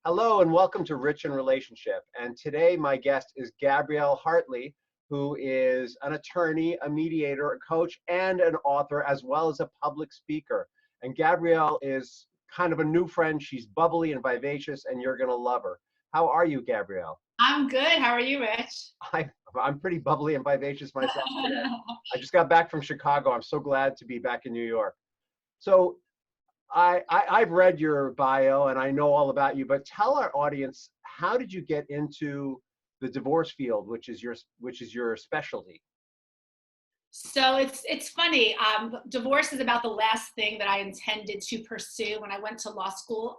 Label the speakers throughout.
Speaker 1: Hello and welcome to Rich in Relationship. And today my guest is Gabrielle Hartley, who is an attorney, a mediator, a coach, and an author, as well as a public speaker. And Gabrielle is kind of a new friend. She's bubbly and vivacious, and you're going to love her. How are you, Gabrielle?
Speaker 2: I'm good. How are you, Rich?
Speaker 1: I'm pretty bubbly and vivacious myself today. I just got back from Chicago. I'm so glad to be back in New York. So I've read your bio and I know all about you, but tell our audience, how did you get into the divorce field, which is your specialty?
Speaker 2: So it's funny. Divorce is about the last thing that I intended to pursue when I went to law school.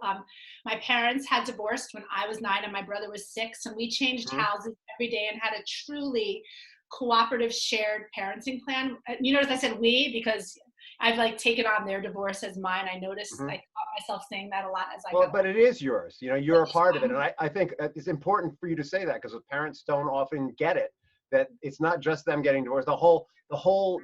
Speaker 2: My parents had divorced when I was 9 and my brother was 6, and we changed
Speaker 1: Mhm.
Speaker 2: houses every day and had a truly cooperative shared parenting plan. You notice I said we because I've like taken on their divorce as mine. I noticed I
Speaker 1: Mhm.
Speaker 2: caught myself saying that a lot as I
Speaker 1: Well,
Speaker 2: got
Speaker 1: but
Speaker 2: older.
Speaker 1: it is yours. You know, you're a part of it, and I think it's important for you to say that because parents don't often get it. That it's not just them getting divorced. The whole.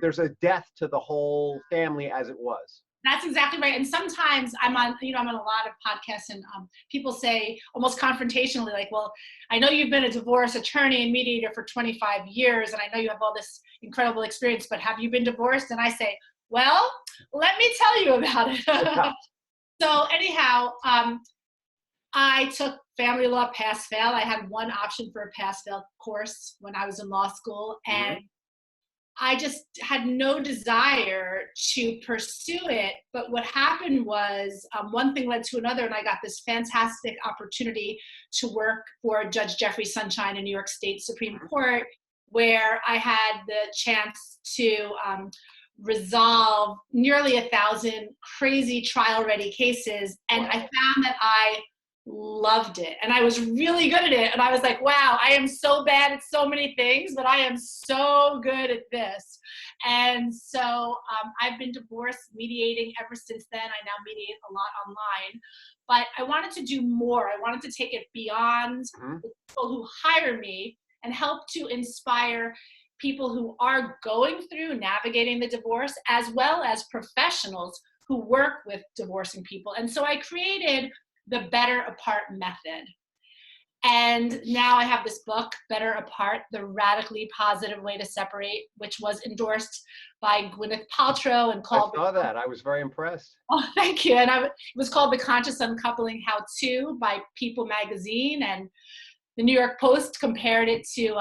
Speaker 1: There's a death to the whole family as it was.
Speaker 2: That's exactly right. And sometimes I'm on a lot of podcasts, and people say almost confrontationally, like, well, I know you've been a divorce attorney and mediator for 25 years, and I know you have all this incredible experience, but have you been divorced? And I say, well, let me tell you about it.
Speaker 1: Yeah.
Speaker 2: So anyhow, I took family law pass fail. I had one option for a pass fail course when I was in law school, and
Speaker 1: Hmm.
Speaker 2: I just had no desire to pursue it. But what happened was one thing led to another, and I got this fantastic opportunity to work for Judge Jeffrey Sunshine in New York State Supreme Court, where I had the chance to resolve nearly 1,000 crazy trial-ready cases, and I
Speaker 1: Wow.
Speaker 2: found that I loved it and I was really good at it, and I was like, wow, I am so bad at so many things, but I am so good at this. And so I've been divorce mediating ever since then. I now mediate a lot online, but I wanted to do more. I wanted to take it beyond
Speaker 1: Hmm.
Speaker 2: the people who hire me and help to inspire people who are going through navigating the divorce, as well as professionals who work with divorcing people. And so I created the Better Apart method. And now I have this book, Better Apart, The Radically Positive Way to Separate, which was endorsed by Gwyneth Paltrow and
Speaker 1: I
Speaker 2: called,
Speaker 1: saw that. I was very impressed.
Speaker 2: oh, thank you. And it was called The Conscious Uncoupling How To by People magazine. And the New York Post compared it to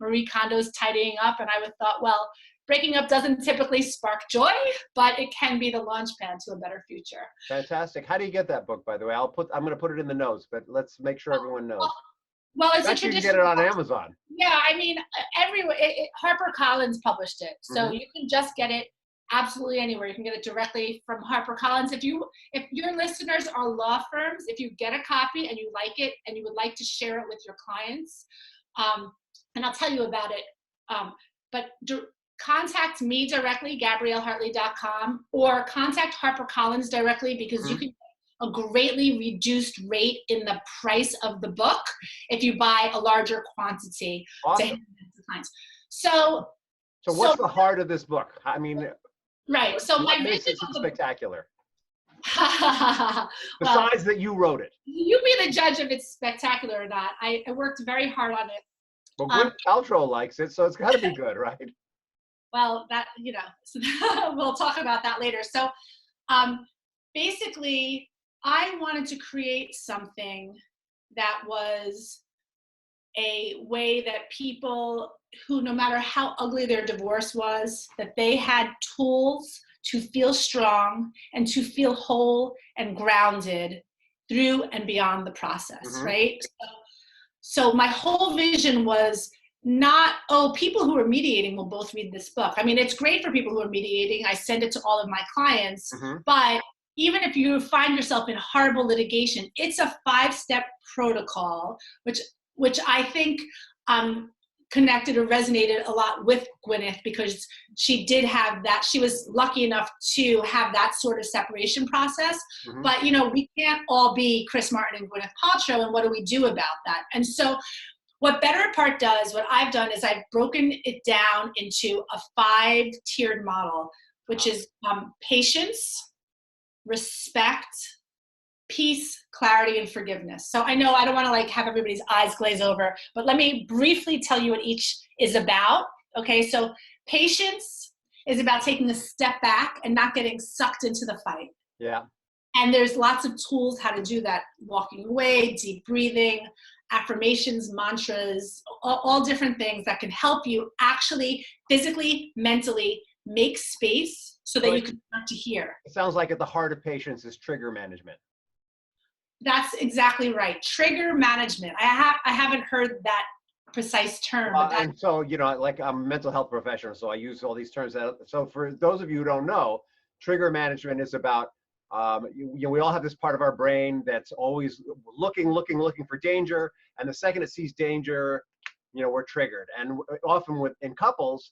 Speaker 2: Marie Kondo's Tidying Up. And I thought, well, breaking up doesn't typically spark joy, but it can be the launch pad to a better future.
Speaker 1: Fantastic. How do you get that book, by the way? I'm going to put it in the notes, but let's make sure everyone knows.
Speaker 2: Well,
Speaker 1: I
Speaker 2: it's a
Speaker 1: bet you can get it
Speaker 2: traditional.
Speaker 1: on Amazon.
Speaker 2: Yeah, I mean, everywhere. HarperCollins published it, so
Speaker 1: Hmm.
Speaker 2: you can just get it absolutely anywhere. You can get it directly from HarperCollins. If your listeners are law firms, if you get a copy and you like it and you would like to share it with your clients, and I'll tell you about it. But contact me directly, GabrielleHartley.com, or contact HarperCollins directly, because you
Speaker 1: Hmm.
Speaker 2: can get a greatly reduced rate in the price of the book if you buy a larger quantity to hand
Speaker 1: Awesome.
Speaker 2: to clients. So,
Speaker 1: So
Speaker 2: so
Speaker 1: what's the heart of this book? I mean,
Speaker 2: right. So my
Speaker 1: what makes
Speaker 2: vision
Speaker 1: it so
Speaker 2: of the
Speaker 1: spectacular?
Speaker 2: well,
Speaker 1: Besides that you wrote it.
Speaker 2: you be the judge if it's spectacular or not. I worked very hard on it.
Speaker 1: Well,
Speaker 2: Um,
Speaker 1: Gwyneth Paltrow likes it, so it's got to be good, right?
Speaker 2: well, that so we'll talk about that later. So, um, basically, I wanted to create something that was a way that people who, no matter how ugly their divorce was, that they had tools to feel strong and to feel whole and grounded through and beyond the process,
Speaker 1: Hmm.
Speaker 2: right? So my whole vision was not, oh, people who are mediating will both read this book. I mean, it's great for people who are mediating. I send it to all of my clients,
Speaker 1: Hmm.
Speaker 2: but even if you find yourself in horrible litigation, it's a 5-step protocol, which I think connected or resonated a lot with Gwyneth, because she did have that. She was lucky enough to have that sort of separation process.
Speaker 1: Hmm.
Speaker 2: But we can't all be Chris Martin and Gwyneth Paltrow, and what do we do about that? And so what Better Apart does, what I've done is I've broken it down into a 5-tiered model, which is patience, respect, peace, clarity, and forgiveness. So I know I don't want to like have everybody's eyes glaze over, but let me briefly tell you what each is about. Okay, so patience is about taking a step back and not getting sucked into the fight.
Speaker 1: Yeah.
Speaker 2: And there's lots of tools how to do that. Walking away, deep breathing, affirmations, mantras, all different things that can help you actually physically, mentally make space so that you can start to hear.
Speaker 1: It sounds like at the heart of patience is trigger management.
Speaker 2: That's exactly right. Trigger management. I haven't heard that precise term.
Speaker 1: And so, you know, like I'm a mental health professional, so I use all these terms. So for those of you who don't know, trigger management is about, we all have this part of our brain that's always looking for danger. And the second it sees danger, you know, we're triggered. And often in couples,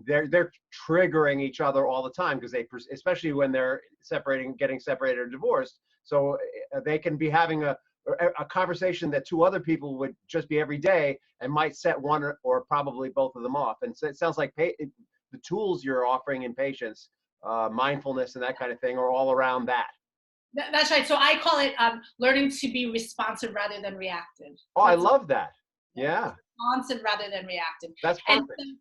Speaker 1: they're triggering each other all the time because especially when they're getting separated or divorced. So they can be having a conversation that two other people would just be every day and might set one or probably both of them off. And so it sounds like the tools you're offering in patience, mindfulness and that kind of thing, are all around that.
Speaker 2: That's right. So I call it learning to be responsive rather than reactive.
Speaker 1: Oh, I love that. Yeah.
Speaker 2: Responsive rather than reactive.
Speaker 1: That's perfect.
Speaker 2: And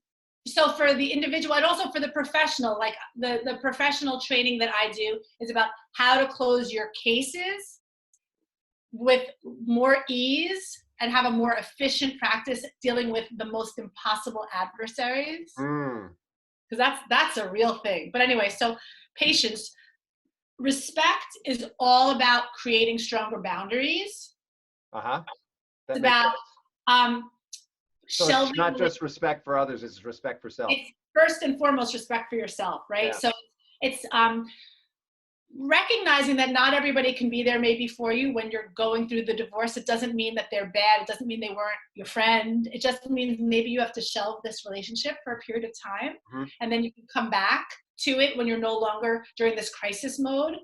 Speaker 2: so for the individual and also for the professional, like the professional training that I do is about how to close your cases with more ease and have a more efficient practice dealing with the most impossible adversaries. Because that's a real thing. But anyway, so patience. Respect is all about creating stronger boundaries.
Speaker 1: It's
Speaker 2: about
Speaker 1: so it's not just respect for others, it's respect for self.
Speaker 2: It's first and foremost respect for yourself, right? Yeah. So it's recognizing that not everybody can be there maybe for you when you're going through the divorce. It doesn't mean that they're bad. It doesn't mean they weren't your friend. It just means maybe you have to shelve this relationship for a period of time, and then you can come back to it when you're no longer during this crisis mode.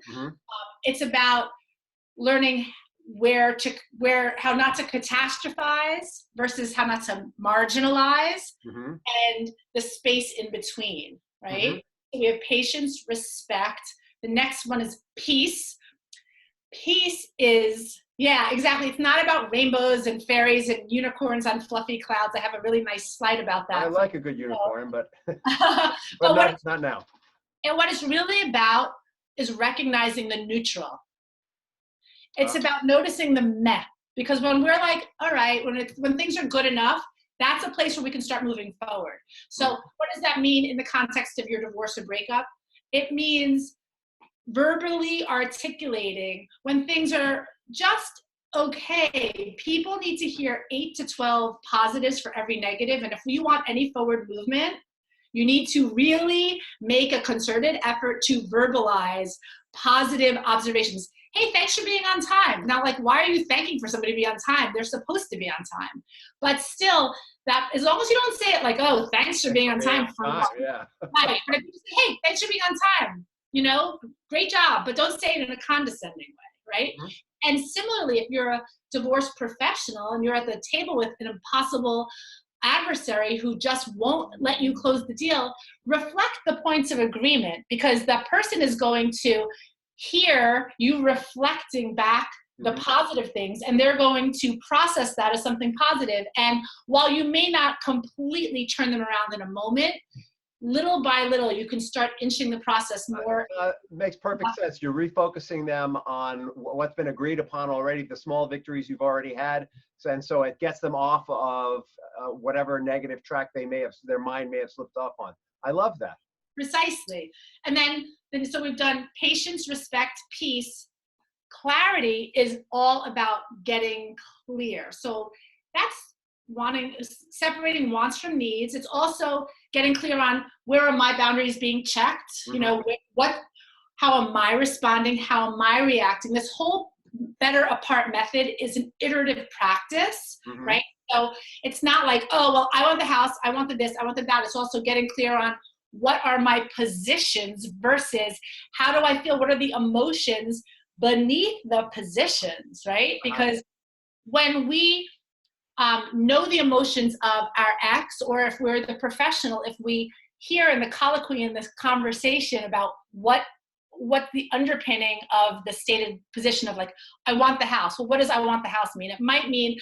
Speaker 2: It's about learning how not to catastrophize versus how not to marginalize, and the space in between, right? So we have patience, respect. The next one is peace. Peace is, yeah, exactly. It's not about rainbows and fairies and unicorns on fluffy clouds. I have a really nice slide about that.
Speaker 1: I like a good unicorn, but, but not now.
Speaker 2: And what it's really about is recognizing the neutral. It's about noticing the meh. Because when we're like, all right, when things are good enough, that's a place where we can start moving forward. So what does that mean in the context of your divorce or breakup? It means verbally articulating when things are just okay. People need to hear 8 to 12 positives for every negative. And if we want any forward movement, you need to really make a concerted effort to verbalize positive observations. Hey, thanks for being on time. Now, like, why are you thanking for somebody to be on time? They're supposed to be on time. But still, that as long as you don't say it like, oh, thanks for being on time.
Speaker 1: Yeah.
Speaker 2: Right. But if you say, hey, thanks for being on time, you know, great job. But don't say it in a condescending way, right? And similarly, if you're a divorce professional and you're at the table with an impossible adversary who just won't let you close the deal, reflect the points of agreement, because that person is going to hear you reflecting back the positive things, and they're going to process that as something positive. And while you may not completely turn them around in a moment, little by little, you can start inching the process more.
Speaker 1: Makes perfect sense. You're refocusing them on what's been agreed upon already, the small victories you've already had. And so it gets them off of whatever negative track their mind may have slipped off on. I love that.
Speaker 2: Precisely. And then so we've done patience, respect, peace. Clarity is all about getting clear. So that's separating wants from needs. It's also getting clear on where are my boundaries being checked? You know, how am I responding? How am I reacting? This whole better apart method is an iterative practice, right? So it's not like, oh, well, I want the house, I want the this, I want the that. It's also getting clear on what are my positions versus how do I feel? What are the emotions beneath the positions, right? Because when we know the emotions of our ex, or if we're the professional, if we hear in the colloquy in this conversation about what what's the underpinning of the stated position of like, I want the house. Well, what does I want the house mean? It might mean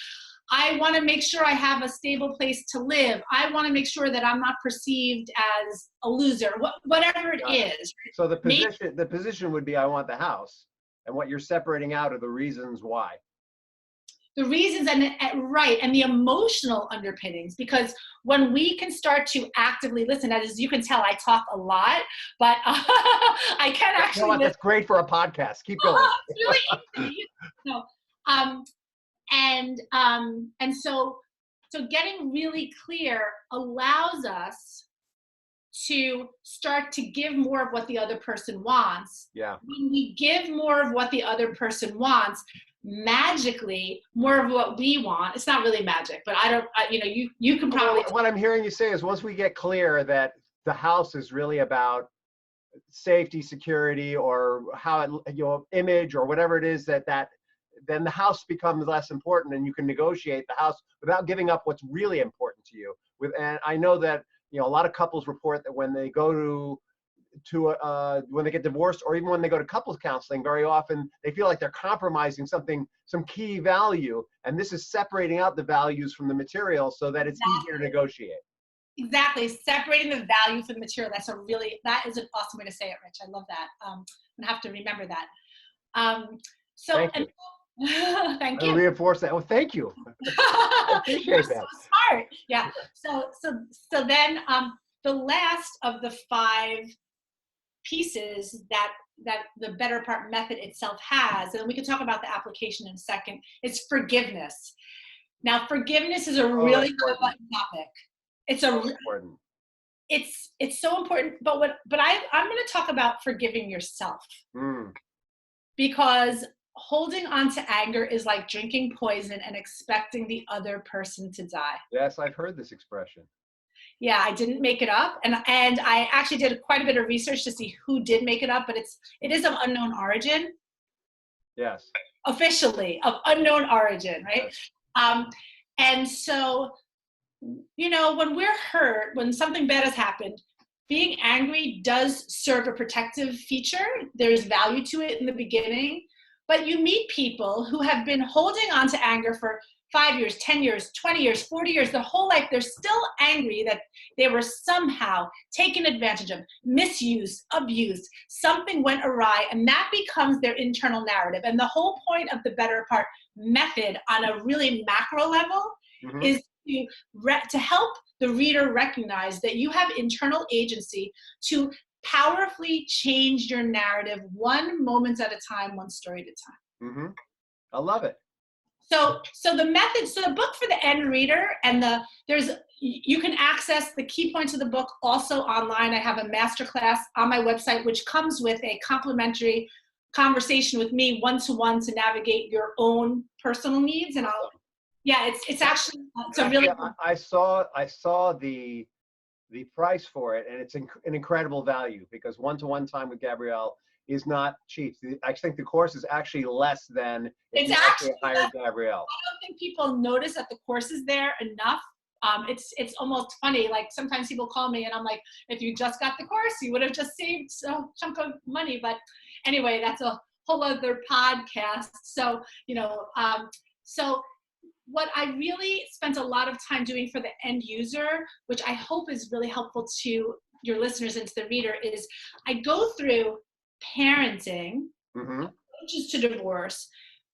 Speaker 2: I want to make sure I have a stable place to live. I want to make sure that I'm not perceived as a loser, whatever it is.
Speaker 1: So the position would be, I want the house. And what you're separating out are the reasons why.
Speaker 2: The reasons and the emotional underpinnings, because when we can start to actively listen, as you can tell, I talk a lot, but I can actually.
Speaker 1: You know what? That's great for a podcast. Keep going.
Speaker 2: It's really easy. No, and so getting really clear allows us to start to give more of what the other person wants.
Speaker 1: Yeah.
Speaker 2: When we give more of what the other person wants, magically more of what we want. It's not really magic, but you can probably.
Speaker 1: What I'm hearing you say is once we get clear that the house is really about safety, security, or how it, image or whatever it is, that then the house becomes less important, and you can negotiate the house without giving up what's really important to you. And I know that a lot of couples report that when they go when they get divorced, or even when they go to couples counseling, very often they feel like they're compromising some key value, and this is separating out the values from the material so that it's easier to negotiate.
Speaker 2: Exactly, separating the value from the material. That is an awesome way to say it, Rich. I love that. I'm gonna have to remember that.
Speaker 1: Thank you.
Speaker 2: Thank you.
Speaker 1: I'll reinforce that. Well, thank you. I appreciate
Speaker 2: You're
Speaker 1: that.
Speaker 2: So smart. Yeah. So then the last of the 5 pieces that the Better Part method itself has, and we can talk about the application in a second, is forgiveness. Now, forgiveness is a really important topic. It's
Speaker 1: important.
Speaker 2: It's so important, but I'm going to talk about forgiving yourself. Because holding on to anger is like drinking poison and expecting the other person to die.
Speaker 1: Yes, I've heard this expression.
Speaker 2: Yeah, I didn't make it up, and I actually did quite a bit of research to see who did make it up, but it is of unknown origin.
Speaker 1: Yes.
Speaker 2: Officially of unknown origin, right? Yes. And so, when we're hurt, when something bad has happened, being angry does serve a protective feature. There's value to it in the beginning, but you meet people who have been holding on to anger for 5 years, 10 years, 20 years, 40 years, their whole life. They're still angry that they were somehow taken advantage of, misused, abused, something went awry, and that becomes their internal narrative. And the whole point of the Better Part method on a really macro level is to help the reader recognize that you have internal agency to powerfully change your narrative one moment at a time, one story at a time.
Speaker 1: I love it.
Speaker 2: So the book for the end reader, and you can access the key points of the book also online. I have a masterclass on my website, which comes with a complimentary conversation with me one-to-one to navigate your own personal needs. And it's actually a really.
Speaker 1: I saw the price for it, and it's an incredible value, because one-to-one time with Gabrielle is not cheap. I think the course is actually less than if you actually hired Gabrielle.
Speaker 2: I don't think people notice that the course is there enough. It's almost funny. Like sometimes people call me and I'm like, if you just got the course, you would have just saved a chunk of money. But anyway, that's a whole other podcast. So, so what I really spent a lot of time doing for the end user, which I hope is really helpful to your listeners and to the reader, is I go through parenting, approaches to divorce,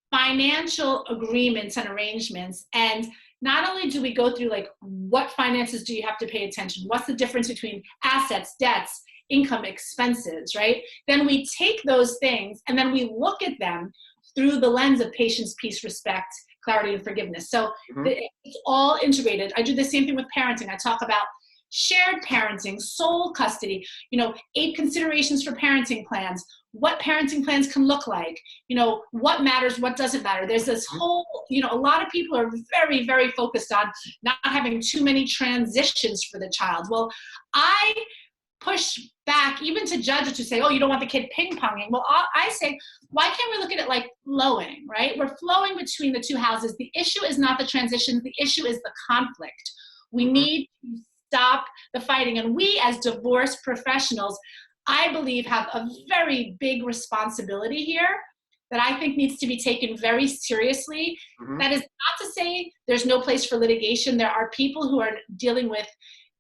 Speaker 2: financial agreements and arrangements, and not only do we go through like what finances do you have to pay attention, what's the difference between assets, debts, income, expenses, right? Then we take those things and then we look at them through the lens of patience, peace, respect, clarity, and forgiveness. So it's all integrated. I do the same thing with parenting. I talk about shared parenting, sole custody, 8 considerations for parenting plans, what parenting plans can look like, what matters, what doesn't matter. There's this whole, a lot of people are very, very focused on not having too many transitions for the child. Well, I push back even to judges who say, oh, you don't want the kid ping-ponging. Well, I say, why can't we look at it like flowing, right? We're flowing between the 2 houses. The issue is not the transition. The issue is the conflict. We need to stop the fighting. And we as divorce professionals, I believe, have a very big responsibility here that I think needs to be taken very seriously.
Speaker 1: Mm-hmm.
Speaker 2: That is not to say there's no place for litigation. There are people who are dealing with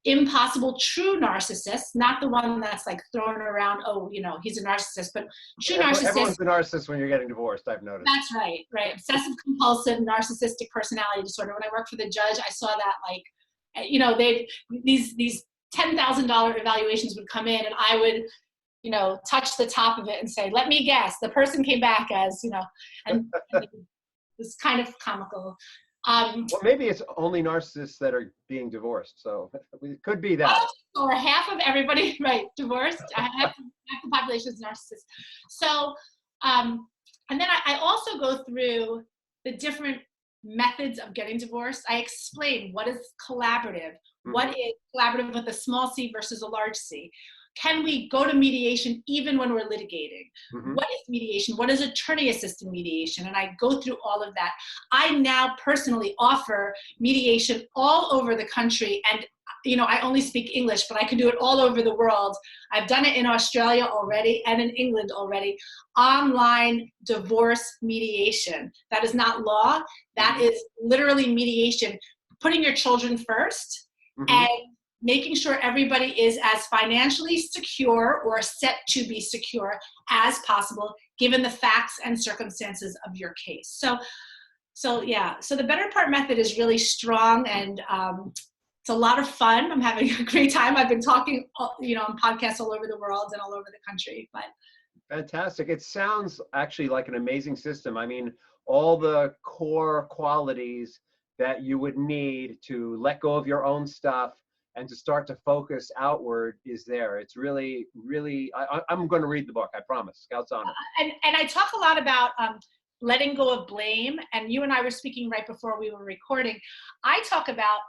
Speaker 2: impossible true narcissists, not the one that's like thrown around, oh, you know, he's a narcissist, but true narcissists.
Speaker 1: Everyone's a narcissist when you're getting divorced, I've noticed.
Speaker 2: That's right, right. Obsessive compulsive narcissistic personality disorder. When I worked for the judge, I saw that, like, you know, these $10,000 evaluations would come in, and I would, you know, touch the top of it and say, let me guess, the person came back as, you know, and it was kind of comical.
Speaker 1: Well, maybe it's only narcissists that are being divorced, so it could be that.
Speaker 2: Or half of everybody, right, divorced. Half the population is narcissists. So, and then I also go through the different methods of getting divorced. I explain what is collaborative, what is collaborative with a small c versus a large c. Can we go to mediation even when we're litigating? What is mediation? What is attorney-assisted mediation? And I go through all of that. I now personally offer mediation all over the country. And, you know, I only speak English, but I can do it all over the world. I've done it in Australia already and in England already. Online divorce mediation. That is not law. That is literally mediation. Putting your children first and making sure everybody is as financially secure or set to be secure as possible, given the facts and circumstances of your case. So yeah, so the Better Part method is really strong, and it's a lot of fun. I'm having a great time. I've been talking, you know, on podcasts all over the world and all over the country. But
Speaker 1: fantastic. It sounds actually like an amazing system. I mean, all the core qualities that you would need to let go of your own stuff and to start to focus outward is there. It's really, really, I'm going to read the book, I promise. Scout's Honor.
Speaker 2: And I talk a lot about letting go of blame. And you and I were speaking right before we were recording. I talk about,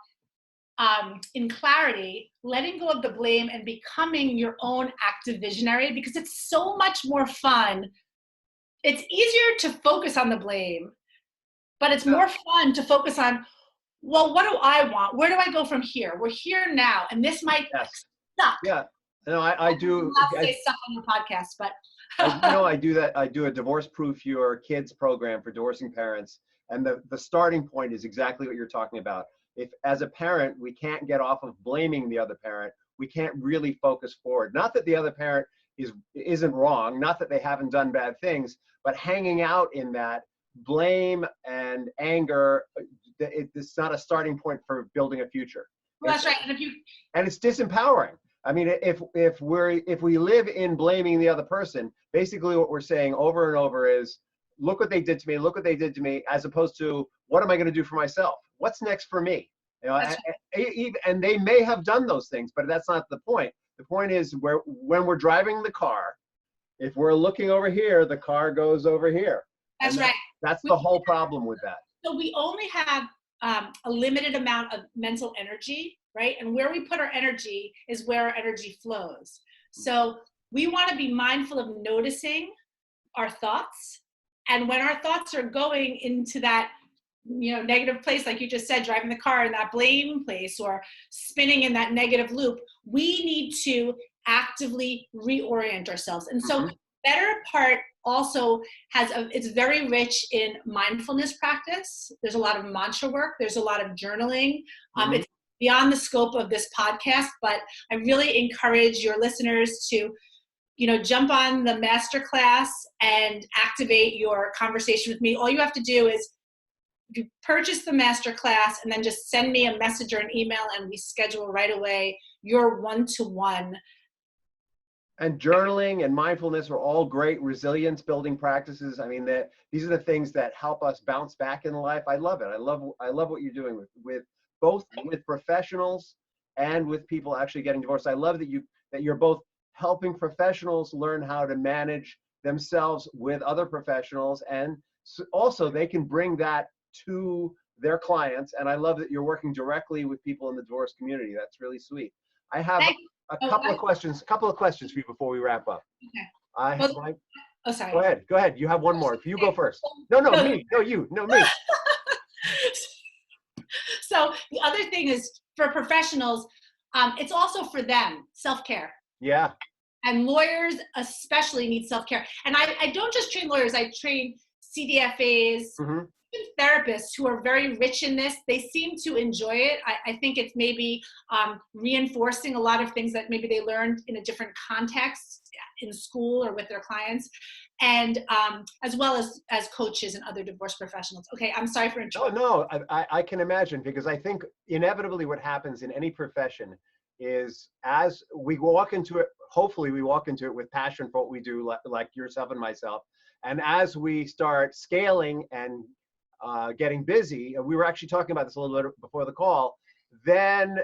Speaker 2: in clarity, letting go of the blame and becoming your own active visionary, because it's so much more fun. It's easier to focus on the blame, but it's more fun to focus on, well, what do I want? Where do I go from here? We're here now, and this might suck.
Speaker 1: Yeah, no, I do.
Speaker 2: Not say suck on your podcast, but
Speaker 1: I do that. I do a divorce proof your kids program for divorcing parents, and the starting point is exactly what you're talking about. If as a parent we can't get off of blaming the other parent, we can't really focus forward. Not that the other parent isn't wrong, not that they haven't done bad things, but hanging out in that blame and anger, it's not a starting point for building a future.
Speaker 2: Well, that's right.
Speaker 1: And it's disempowering. I mean, if we live in blaming the other person, basically what we're saying over and over is, look what they did to me, look what they did to me, as opposed to, what am I going to do for myself? What's next for me? You know, and they may have done those things, but that's not the point. The point is, when we're driving the car, if we're looking over here, the car goes over here.
Speaker 2: That's right.
Speaker 1: That's the whole problem with that.
Speaker 2: So we only have a limited amount of mental energy, right? And where we put our energy is where our energy flows. So we want to be mindful of noticing our thoughts. And when our thoughts are going into that, you know, negative place, like you just said, driving the car in that blame place or spinning in that negative loop, we need to actively reorient ourselves. And so Better Part also it's very rich in mindfulness practice. There's a lot of mantra work. There's a lot of journaling. It's beyond the scope of this podcast, but I really encourage your listeners to, you know, jump on the masterclass and activate your conversation with me. All you have to do is you purchase the masterclass and then just send me a message or an email, and we schedule right away your one-to-one.
Speaker 1: And journaling and mindfulness are all great resilience building practices. I mean, these are the things that help us bounce back in life. I love it. I love what you're doing with both with professionals and with people actually getting divorced. I love that you're both helping professionals learn how to manage themselves with other professionals, and also they can bring that to their clients. And I love that you're working directly with people in the divorce community. That's really sweet. I have a couple of questions for you before we wrap up.
Speaker 2: Okay.
Speaker 1: Sorry. Go ahead. You have one more. If you go first. No, me. No, you. No, me.
Speaker 2: So the other thing is, for professionals, it's also for them, self-care.
Speaker 1: Yeah.
Speaker 2: And lawyers especially need self-care. And I don't just train lawyers, I train CDFAs,
Speaker 1: Mm-hmm.
Speaker 2: therapists who are very rich in this. They seem to enjoy it. I think it's maybe reinforcing a lot of things that maybe they learned in a different context in school or with their clients, and as well as coaches and other divorce professionals. Okay, I'm sorry for interrupting.
Speaker 1: No, I can imagine, because I think inevitably what happens in any profession is, as we walk into it, hopefully we walk into it with passion for what we do, like yourself and myself. And as we start scaling and getting busy, we were actually talking about this a little bit before the call, then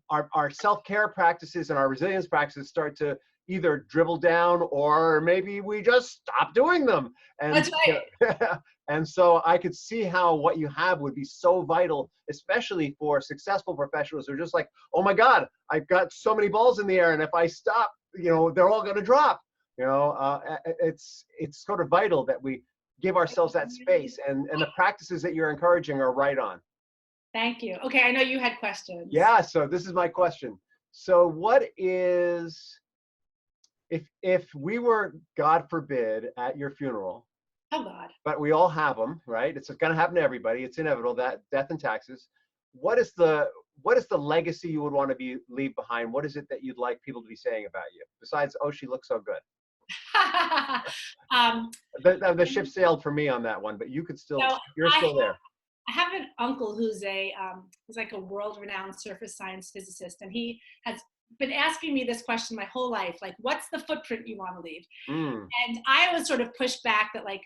Speaker 1: our self-care practices and our resilience practices start to either dribble down, or maybe we just stop doing them. And
Speaker 2: That's right.
Speaker 1: and so I could see how what you have would be so vital, especially for successful professionals who are just like, oh my God, I've got so many balls in the air, and if I stop, they're all going to drop. It's sort of vital that we give ourselves that space, and the practices that you're encouraging are right on.
Speaker 2: Thank you. Okay, I know you had questions.
Speaker 1: Yeah, so this is my question. So what is, if we were, God forbid, at your funeral,
Speaker 2: oh God,
Speaker 1: but we all have them, right? It's going to happen to everybody. It's inevitable, that death and taxes. What is the legacy you would want to leave behind? What is it that you'd like people to be saying about you, besides, oh, she looks so good? The ship sailed for me on that one, but you could still, you're still there.
Speaker 2: I have an uncle who's like a world-renowned surface science physicist, and he has been asking me this question my whole life, like, what's the footprint you want to leave? And I always sort of push back that, like,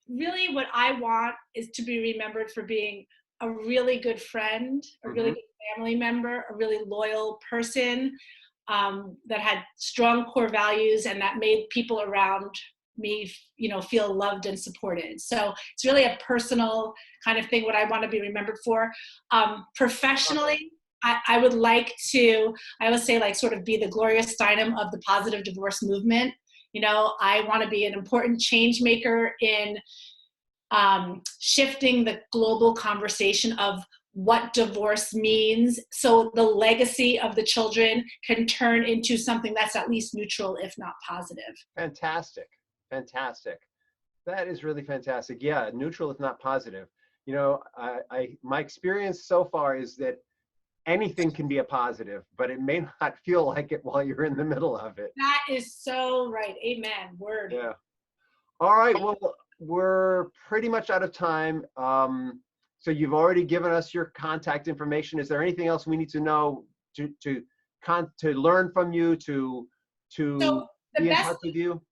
Speaker 2: really what I want is to be remembered for being a really good friend, a really good family member, a really loyal person, that had strong core values and that made people around me, feel loved and supported. So it's really a personal kind of thing, what I want to be remembered for. Professionally, I would like to, I always say, like, sort of be the Gloria Steinem of the positive divorce movement. I want to be an important change maker in shifting the global conversation of what divorce means, so the legacy of the children can turn into something that's at least neutral, if not positive.
Speaker 1: Fantastic. That is really fantastic. Yeah, neutral if not positive. My experience so far is that anything can be a positive, but it may not feel like it while you're in the middle of it.
Speaker 2: That is so right. Amen. Word.
Speaker 1: Yeah. All right. Well, we're pretty much out of time. So you've already given us your contact information. Is there anything else we need to know to learn from you, to be in touch with you?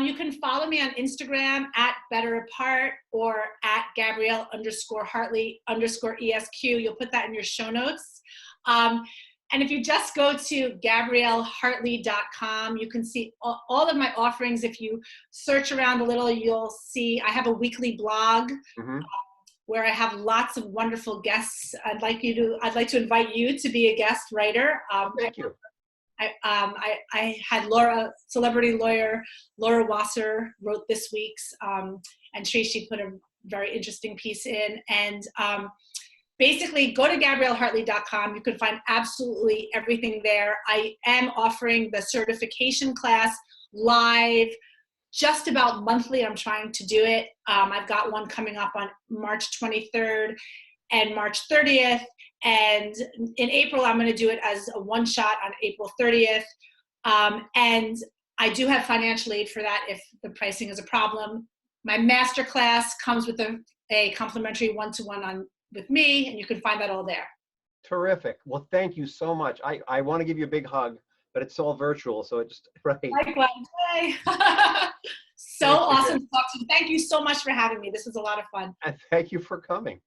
Speaker 2: You can follow me on Instagram at Better Apart, or at Gabrielle_Hartley_ESQ. You'll put that in your show notes. And if you just go to GabrielleHartley.com, you can see all of my offerings. If you search around a little, you'll see I have a weekly blog where I have lots of wonderful guests. I'd like to invite you to be a guest writer.
Speaker 1: Thank you.
Speaker 2: I had celebrity lawyer Laura Wasser wrote this week's, and Tracy put a very interesting piece in. And basically, go to GabrielleHartley.com. You can find absolutely everything there. I am offering the certification class live just about monthly. I'm trying to do it. I've got one coming up on March 23rd and March 30th. And in April, I'm going to do it as a one-shot on April 30th. And I do have financial aid for that if the pricing is a problem. My master class comes with a complimentary one-to-one with me, and you can find that all there.
Speaker 1: Terrific. Well, thank you so much. I want to give you a big hug, but it's all virtual, so it just, right.
Speaker 2: Likewise. So awesome to talk to you. Thank you so much for having me. This was a lot of fun.
Speaker 1: And thank you for coming.